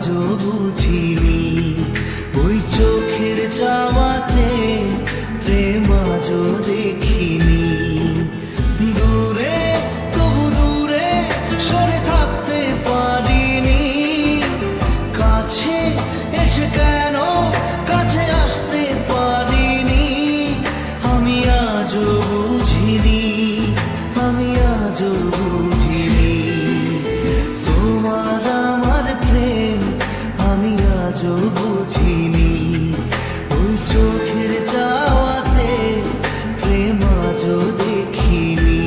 আজও বুঝিনি, ওই চোখের চাওয়াতে প্রেম আজও দেখিনি। দূরে তবু দূরে সরে থাকতে পারিনি, কাছে এসে কেন কাছে আসতে পারিনি। আমি আজও বুঝিনি, আমি আজও বুঝিনি তোমার আমার প্রেম, আমি আজও বুঝিনি। ওই চোখের চাওয়াতে প্রেম আজও দেখিনি।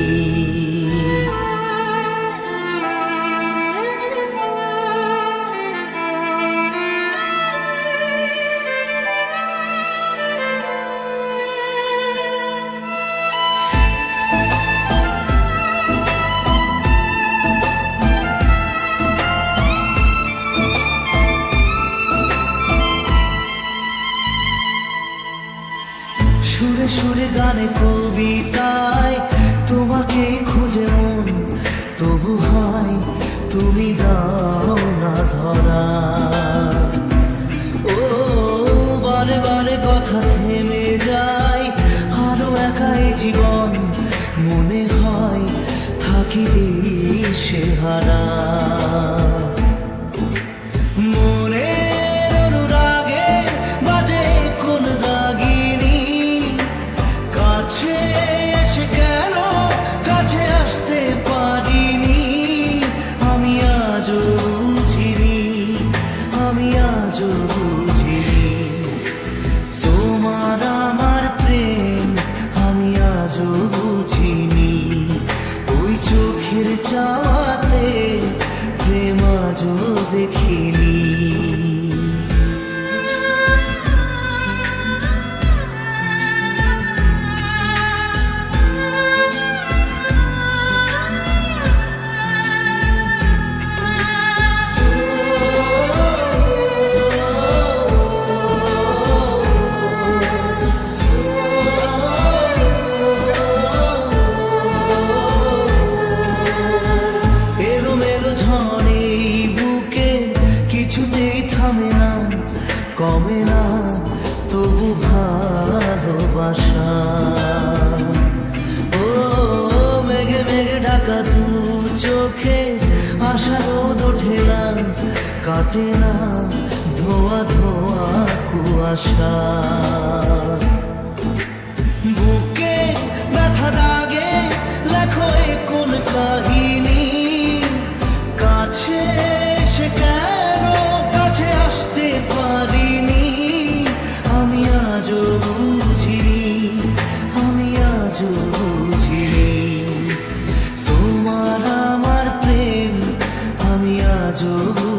সুরে সুরে গানে কবিতায় তোমাকে খুঁজে মন, তবু হয় তুমি দাও না ধরা। ও বারে বারে কথা থেমে যায়, আরো একাই জীবন মনে হয় থাকি দিশে হারা। এসে কেন কাছে আসতে পারিনি, আমি আজও বুঝিনি, আমি আজও বুঝিনি তোমার আমার প্রেম, আমি আজও বুঝিনি। ওই চোখের চাওয়াতে প্রেম আজও দেখিনি। কিছুতেই থামে না, কমে না তবু ভালোবাসা। ও মেঘে মেঘে ঢাকা দু চোখে আশা রোদ ওঠে না, কাটে না ধোয়া ধোয়া কুয়াশা।